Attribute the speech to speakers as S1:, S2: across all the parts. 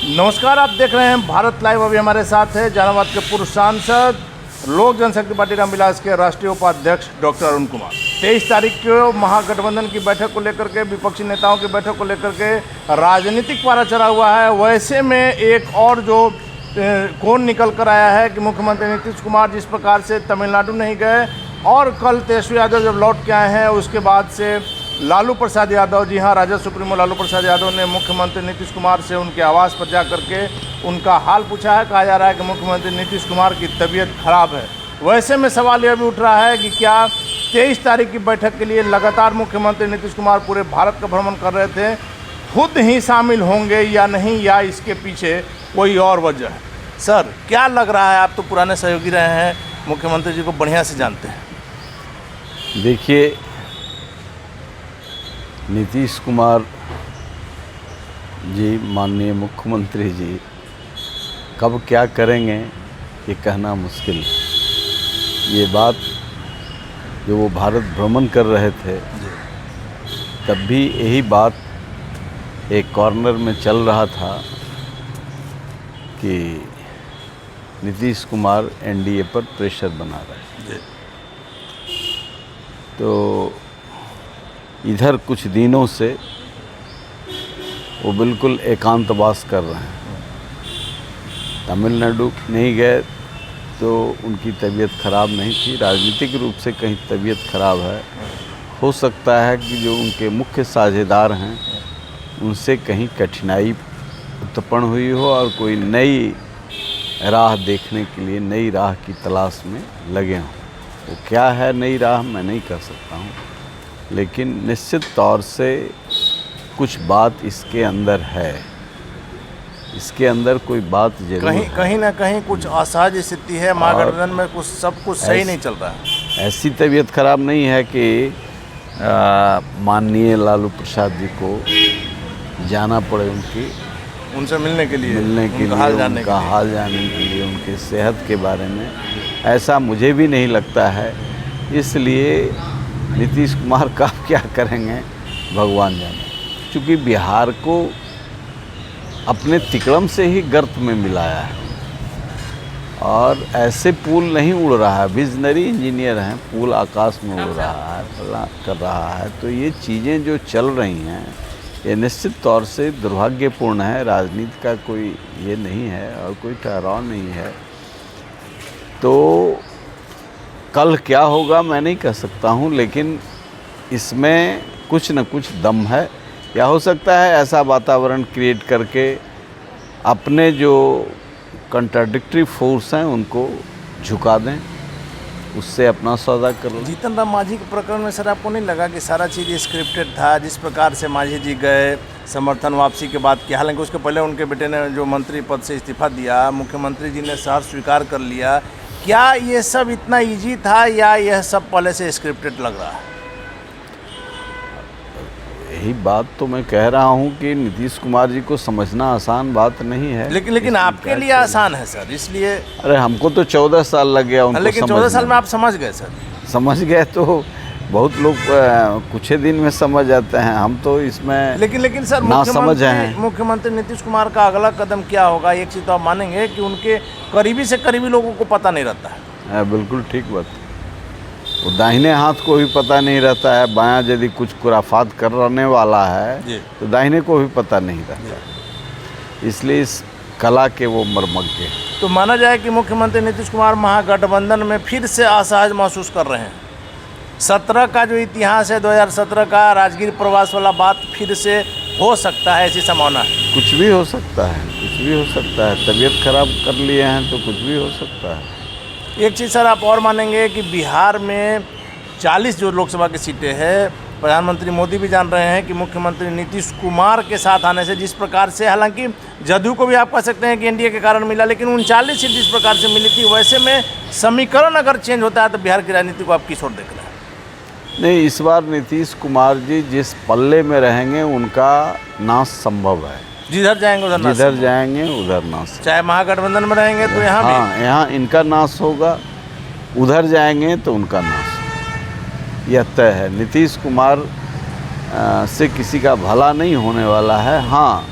S1: नमस्कार, आप देख रहे हैं भारत लाइव। अभी हमारे साथ है जहानाबाद के पूर्व सांसद, लोक जनशक्ति पार्टी रामविलास के राष्ट्रीय उपाध्यक्ष डॉक्टर अरुण कुमार। 23 तारीख को महागठबंधन की बैठक को लेकर के, विपक्षी नेताओं की बैठक को लेकर के राजनीतिक पारा चढ़ा हुआ है। वैसे में एक और जो कौन निकल कर आया है कि मुख्यमंत्री नीतीश कुमार जिस प्रकार से तमिलनाडु नहीं गए और कल तेजस्वी यादव जब लौट के आए हैं, उसके बाद से लालू प्रसाद यादव, जी हाँ, राजद सुप्रीमो लालू प्रसाद यादव ने मुख्यमंत्री नीतीश कुमार से उनके आवास पर जा करके उनका हाल पूछा है। कहा जा रहा है कि मुख्यमंत्री नीतीश कुमार की तबीयत खराब है। वैसे में सवाल यह भी उठ रहा है कि क्या 23 तारीख की बैठक के लिए लगातार मुख्यमंत्री नीतीश कुमार पूरे भारत का भ्रमण कर रहे थे, खुद ही शामिल होंगे या नहीं, या इसके पीछे कोई और वजह है? सर, क्या लग रहा है? आप तो पुराने सहयोगी रहे हैं, मुख्यमंत्री जी को बढ़िया से जानते हैं।
S2: देखिए, नीतीश कुमार जी, माननीय मुख्यमंत्री जी कब क्या करेंगे ये कहना मुश्किल है। ये बात जो वो भारत भ्रमण कर रहे थे तब भी यही बात एक कॉर्नर में चल रहा था कि नीतीश कुमार एनडीए पर प्रेशर बना रहे हैं। तो इधर कुछ दिनों से वो बिल्कुल एकांतवास कर रहे हैं। तमिलनाडु नहीं गए तो उनकी तबीयत ख़राब नहीं थी, राजनीतिक रूप से कहीं तबीयत ख़राब है। हो सकता है कि जो उनके मुख्य साझेदार हैं उनसे कहीं कठिनाई उत्पन्न हुई हो और कोई नई राह देखने के लिए नई राह की तलाश में लगे हों। वो क्या है नई राह मैं नहीं कह सकता हूँ, लेकिन निश्चित तौर से कुछ बात इसके अंदर है। इसके अंदर कोई बात जरूर
S1: कहीं ना कहीं कुछ असहज स्थिति है। महागठबंधन में कुछ सब कुछ सही नहीं चल रहा है।
S2: ऐसी तबीयत खराब नहीं है कि माननीय लालू प्रसाद जी को जाना पड़े
S1: उनसे मिलने के लिए,
S2: उनका हाल जानने के लिए, उनके सेहत के बारे में। ऐसा मुझे भी नहीं लगता है। इसलिए नीतीश कुमार का क्या करेंगे भगवान जाने। क्योंकि बिहार को अपने तिकड़म से ही गर्त में मिलाया है और ऐसे पुल नहीं उड़ रहा है। विजनरी इंजीनियर हैं, पुल आकाश में उड़ रहा है, कर रहा है। तो ये चीज़ें जो चल रही हैं ये निश्चित तौर से दुर्भाग्यपूर्ण है। राजनीति का कोई ये नहीं है और कोई ठहराव नहीं है। तो कल क्या होगा मैं नहीं कह सकता हूँ, लेकिन इसमें कुछ न कुछ दम है। या हो सकता है ऐसा वातावरण क्रिएट करके अपने जो कंट्राडिक्टरी फोर्स हैं उनको झुका दें, उससे अपना सौदा कर लें।
S1: जीतन राम मांझी के प्रकरण में सर, आपको नहीं लगा कि सारा चीज़ स्क्रिप्टेड था? जिस प्रकार से मांझी जी गए, समर्थन वापसी के बाद किया, हालांकि उसके पहले उनके बेटे ने जो मंत्री पद से इस्तीफा दिया, मुख्यमंत्री जी ने शहर स्वीकार कर लिया। क्या ये सब इतना इजी था या यह सब पहले से स्क्रिप्टेड लग रहा है?
S2: यही बात तो मैं कह रहा हूँ कि नीतीश कुमार जी को समझना आसान बात नहीं है।
S1: लेकिन आपके लिए आसान है सर, इसलिए।
S2: अरे हमको तो 14 साल लग गया उनको।
S1: लेकिन 14 साल में आप समझ गए सर?
S2: समझ गए तो बहुत लोग कुछ ही दिन में समझ जाते हैं। हम तो इसमें
S1: लेकिन सर,
S2: ना समझ हैं।
S1: मुख्यमंत्री नीतीश कुमार का अगला कदम क्या होगा? एक चीज़ तो आप मानेंगे कि उनके करीबी से करीबी लोगों को पता नहीं रहता है।
S2: बिल्कुल ठीक बात। वो दाहिने हाथ को भी पता नहीं रहता है। बायां यदि कुछ खुराफात करने वाला है तो दाहिने को भी पता नहीं रहता। इसलिए इस कला के वो मर्मज्ञ।
S1: तो माना जाए कि मुख्यमंत्री नीतीश कुमार महागठबंधन में फिर से असहज महसूस कर रहे हैं। 17 का जो इतिहास है, 2017 का राजगीर प्रवास वाला बात फिर से हो सकता है, ऐसी संभावना है?
S2: कुछ भी हो सकता है, कुछ भी हो सकता है। तबीयत खराब कर लिए हैं तो कुछ भी हो सकता है।
S1: एक चीज़ सर, आप और मानेंगे कि बिहार में 40 जो लोकसभा की सीटें हैं, प्रधानमंत्री मोदी भी जान रहे हैं कि मुख्यमंत्री नीतीश कुमार के साथ आने से जिस प्रकार से, हालांकि जदयू को भी आप कह सकते हैं कि एनडीए के कारण मिला, लेकिन 39 सीट जिस प्रकार से मिली थी, वैसे में समीकरण अगर चेंज होता है तो बिहार की राजनीति को आप किस ओर देख रहे हैं?
S2: नहीं, इस बार नीतीश कुमार जी जिस पल्ले में रहेंगे उनका नाश संभव है।
S1: जिधर जाएंगे उधर नाश,
S2: जिधर जाएंगे उधर नाश।
S1: चाहे महागठबंधन में रहेंगे तो यहाँ
S2: भी, यहाँ इनका नाश होगा, उधर जाएंगे तो उनका नाश। यह तय है। नीतीश कुमार से किसी का भला नहीं होने वाला है। हाँ,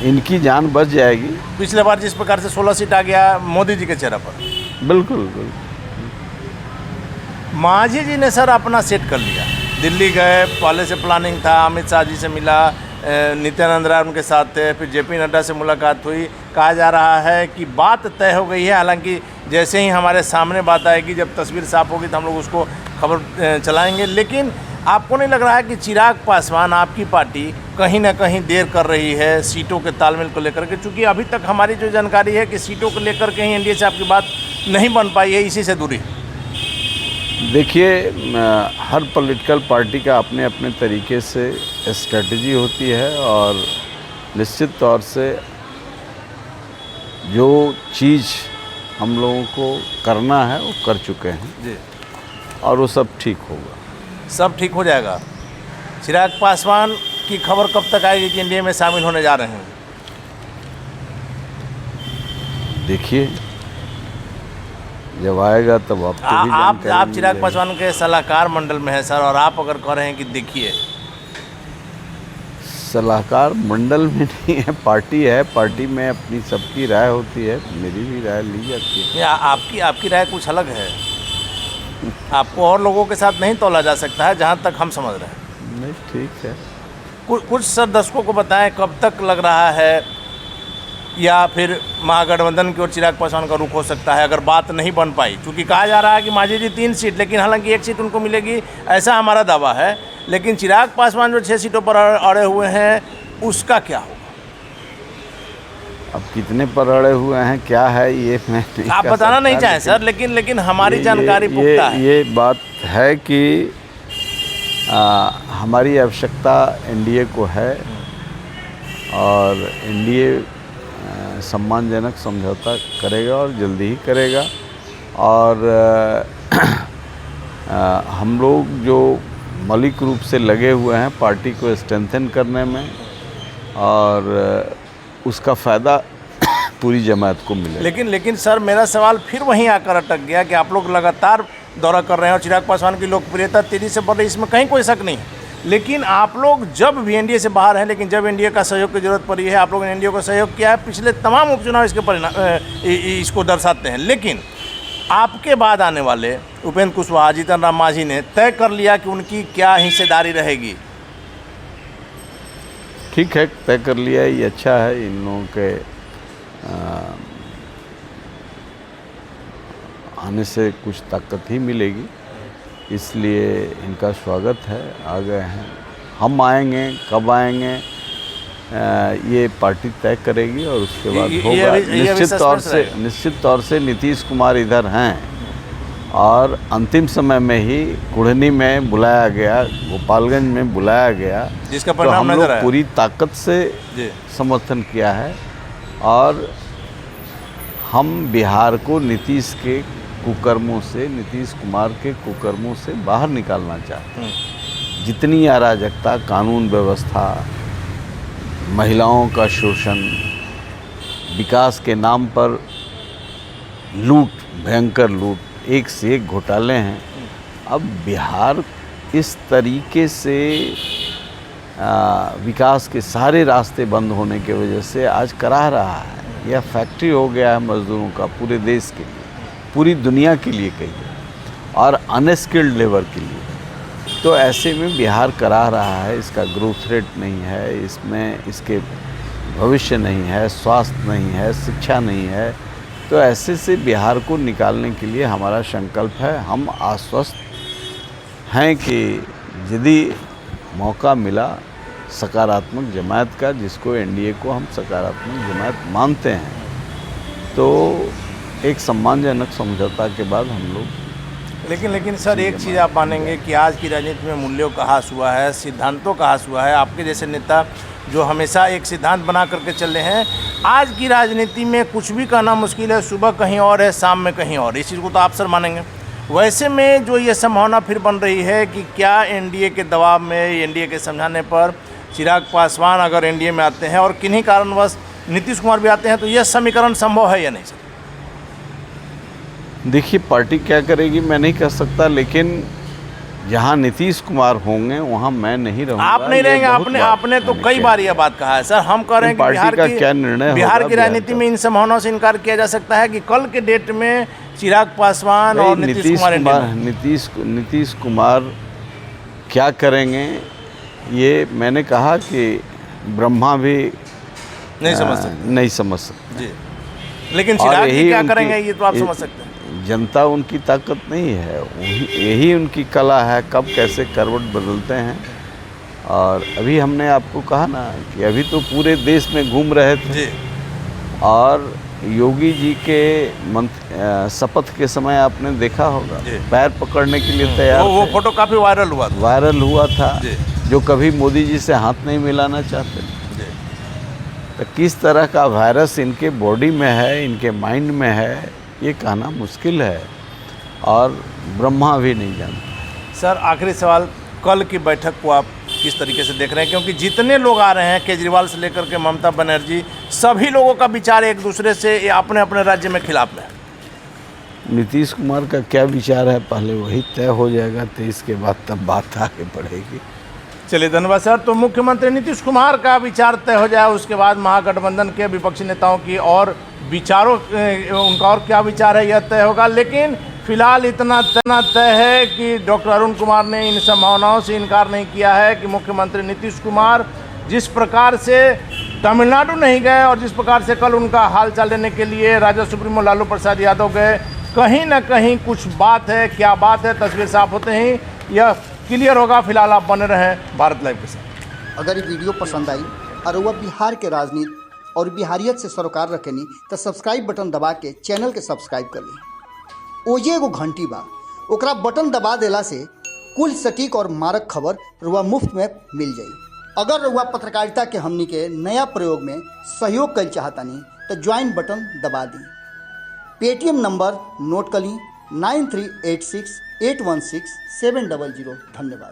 S2: इनकी जान बच जाएगी।
S1: पिछले बार जिस प्रकार से 16 सीट आ गया मोदी जी के चेहरे पर,
S2: बिल्कुल बिल्कुल।
S1: मांझी जी ने सर अपना सेट कर लिया, दिल्ली गए, पहले से प्लानिंग था, अमित शाह जी से मिला, नित्यानंद राय उनके साथ थे, फिर जेपी नड्डा से मुलाकात हुई। कहा जा रहा है कि बात तय हो गई है, हालांकि जैसे ही हमारे सामने बात आएगी, जब तस्वीर साफ होगी तो हम लोग उसको खबर चलाएंगे। लेकिन आपको नहीं लग रहा है कि चिराग पासवान, आपकी पार्टी कहीं ना कहीं देर कर रही है सीटों के तालमेल को लेकर के? चूँकि अभी तक हमारी जो जानकारी है कि सीटों को लेकर के ही एनडीए से आपकी बात नहीं बन पाई है, इसी से दूरी।
S2: देखिए, हर पॉलिटिकल पार्टी का अपने अपने तरीके से स्ट्रेटजी होती है और निश्चित तौर से जो चीज़ हम लोगों को करना है वो कर चुके हैं
S1: जी,
S2: और वो सब ठीक होगा।
S1: सब ठीक हो जाएगा। चिराग पासवान की खबर कब तक आएगी कि एनडीए में शामिल होने जा रहे हैं?
S2: देखिए, जब आएगा तब आपको भी
S1: आप
S2: जानकारी
S1: चिराग
S2: मिलेगी।
S1: पासवान के सलाहकार मंडल में है सर, और आप अगर कह रहे हैं कि देखिए,
S2: सलाहकार मंडल में नहीं है, पार्टी है, पार्टी में अपनी सबकी राय होती है, मेरी भी राय ली जाती है।
S1: ये आपकी राय कुछ अलग है, आपको और लोगों के साथ नहीं तोला जा सकता है, जहाँ तक हम समझ रहे हैं।
S2: नहीं, ठीक है।
S1: कुछ सर दर्शकों को बताएं, कब तक लग रहा है, या फिर महागठबंधन की ओर चिराग पासवान का रुख हो सकता है अगर बात नहीं बन पाई? क्योंकि कहा जा रहा है कि मांझी जी 3 सीट, लेकिन हालांकि 1 सीट उनको मिलेगी, ऐसा हमारा दावा है। लेकिन चिराग पासवान जो 6 सीटों पर अड़े हुए हैं, उसका क्या होगा?
S2: अब कितने पर अड़े हुए हैं, क्या है, ये मैं नहीं
S1: आप
S2: कह
S1: बताना
S2: सकता,
S1: नहीं चाहें सर, लेकिन हमारी जानकारी
S2: ये
S1: पुख्ता है।
S2: ये बात है कि हमारी आवश्यकता एनडीए को है और एनडीए सम्मानजनक समझौता करेगा और जल्दी ही करेगा। और हम लोग जो मौलिक रूप से लगे हुए हैं पार्टी को स्ट्रेंथन करने में, और उसका फ़ायदा पूरी जमात को मिलेगा।
S1: लेकिन सर, मेरा सवाल फिर वहीं आकर अटक गया कि आप लोग लगातार दौरा कर रहे हैं और चिराग पासवान की लोकप्रियता तेजी से बढ़ रही है, इसमें कहीं कोई शक नहीं है। लेकिन आप लोग जब भी एनडीए से बाहर हैं, लेकिन जब एनडीए का सहयोग की जरूरत पड़ी है, आप लोगों ने एनडीए को सहयोग किया है। पिछले तमाम उपचुनाव इसके परिणाम इसको दर्शाते हैं। लेकिन आपके बाद आने वाले उपेंद्र कुशवाहा, जीतन राम मांझी ने तय कर लिया कि उनकी क्या हिस्सेदारी रहेगी।
S2: ठीक है, तय कर लिया, ये अच्छा है। इन लोगों के आने से कुछ ताकत ही मिलेगी, इसलिए इनका स्वागत है। आ गए हैं, हम आएंगे, कब आएंगे ये पार्टी तय करेगी और उसके बाद होगा। निश्चित तौर से नीतीश कुमार इधर हैं और अंतिम समय में ही कुढ़नी में बुलाया गया, गोपालगंज में बुलाया गया,
S1: जिसका
S2: तो
S1: परिणाम
S2: हम लोग पूरी ताकत से समर्थन किया है और हम बिहार को नीतीश के कुकर्मों से, नीतीश कुमार के कुकर्मों से बाहर निकालना चाहते हैं। जितनी अराजकता, कानून व्यवस्था, महिलाओं का शोषण, विकास के नाम पर लूट, भयंकर लूट, एक से एक घोटाले हैं। अब बिहार इस तरीके से विकास के सारे रास्ते बंद होने की वजह से आज कराह रहा है। यह फैक्ट्री हो गया है मज़दूरों का, पूरे देश के लिए, पूरी दुनिया के लिए कहिए, और अनस्किल्ड लेबर के लिए। तो ऐसे में बिहार करा रहा है, इसका ग्रोथ रेट नहीं है, इसमें इसके भविष्य नहीं है, स्वास्थ्य नहीं है, शिक्षा नहीं है। तो ऐसे से बिहार को निकालने के लिए हमारा संकल्प है। हम आश्वस्त हैं कि यदि मौका मिला सकारात्मक जमात का, जिसको एनडीए को हम सकारात्मक जमात मानते हैं, तो एक सम्मानजनक समझौता के बाद हम लोग।
S1: लेकिन सर, एक चीज़ आप मानेंगे कि आज की राजनीति में मूल्यों का ह्रास हुआ है, सिद्धांतों का ह्रास हुआ है। आपके जैसे नेता जो हमेशा एक सिद्धांत बना करके चल रहे हैं, आज की राजनीति में कुछ भी कहना मुश्किल है। सुबह कहीं और है, शाम में कहीं और। इस चीज़ को तो आप सर मानेंगे। वैसे में जो ये संभावना फिर बन रही है कि क्या एनडीए के दबाव में, एनडीए के समझाने पर चिराग पासवान अगर एनडीए में आते हैं और किन्हीं कारणवश नीतीश कुमार भी आते हैं, तो यह समीकरण संभव है या नहीं सर?
S2: देखिए, पार्टी क्या करेगी मैं नहीं कह सकता, लेकिन जहाँ नीतीश कुमार होंगे वहाँ मैं नहीं रहूँगा।
S1: आप नहीं
S2: ये
S1: रहेंगे।
S2: बहुत
S1: आपने
S2: बार
S1: आपने तो
S2: मैंने
S1: कई
S2: किया।
S1: बार यह बात कहा है। सर हम कह रहे हैं कि
S2: पार्टी का क्या निर्णय
S1: बिहार
S2: होगा,
S1: की राजनीति
S2: बिहार
S1: में इन संभावनाओं से इनकार किया जा सकता है कि कल के डेट में चिराग पासवान और नीतीश कुमार
S2: नीतीश कुमार क्या करेंगे, ये मैंने कहा कि ब्रह्मा भी
S1: नहीं समझ सकते।
S2: नहीं समझ सकते
S1: जी, लेकिन
S2: और
S1: चिराग जी
S2: यही
S1: क्या
S2: उनकी-
S1: करेंगे ये तो आप समझ सकते हैं।
S2: जनता उनकी ताकत नहीं है, यही उनकी कला है, कब कैसे करवट बदलते हैं। और अभी हमने आपको कहा ना कि अभी तो पूरे देश में घूम रहे थे
S1: जी,
S2: और योगी जी के शपथ के समय आपने देखा होगा
S1: जी।
S2: पैर पकड़ने के लिए तैयार
S1: वो
S2: थे।
S1: फोटो काफी वायरल हुआ था
S2: था
S1: जी।
S2: जो कभी मोदी जी से हाथ नहीं मिलाना चाहते।
S1: जी।
S2: तो किस तरह का वायरस इनके बॉडी में है, इनके माइंड में है, ये कहना मुश्किल है और ब्रह्मा भी नहीं जानता।
S1: सर आखिरी सवाल, कल की बैठक को आप किस तरीके से देख रहे हैं? क्योंकि जितने लोग आ रहे हैं, केजरीवाल से लेकर के ममता बनर्जी, सभी लोगों का विचार एक दूसरे से अपने अपने राज्य में खिलाफ में है।
S2: नीतीश कुमार का क्या विचार है पहले वही तय हो जाएगा, तो इसके बाद तब बात आगे बढ़ेगी।
S1: चलिए धन्यवाद सर। तो मुख्यमंत्री नीतीश कुमार का विचार तय हो जाए, उसके बाद महागठबंधन के विपक्षी नेताओं की और विचारों उनका और क्या विचार है यह तय होगा। लेकिन फिलहाल इतना तय है कि डॉक्टर अरुण कुमार ने इन संभावनाओं से इनकार नहीं किया है कि मुख्यमंत्री नीतीश कुमार जिस प्रकार से तमिलनाडु नहीं गए और जिस प्रकार से कल उनका हालचाल लेने के लिए राजद सुप्रीमो लालू प्रसाद यादव गए, कहीं ना कहीं कुछ बात है। क्या बात है, तस्वीर साफ होते ही यह क्लियर होगा। फिलहाल आप बने रहें भारत लाइव के साथ।
S3: अगर ये वीडियो पसंद आई और वह बिहार के राजनीति और बिहारियत से सरोकार रखेनी तो सब्सक्राइब बटन दबा के चैनल के सब्सक्राइब कर ली। ओजे एगो घंटी बा, ओकरा बटन दबा देला से कुल सटीक और मारक खबर रुआ मुफ्त में मिल जाई। अगर रुआ पत्रकारिता के हमनी के नया प्रयोग में सहयोग कर चाहतानी तो ज्वाइन बटन दबा दी। पेटीएम नंबर नोट कर ली 9386816700। धन्यवाद।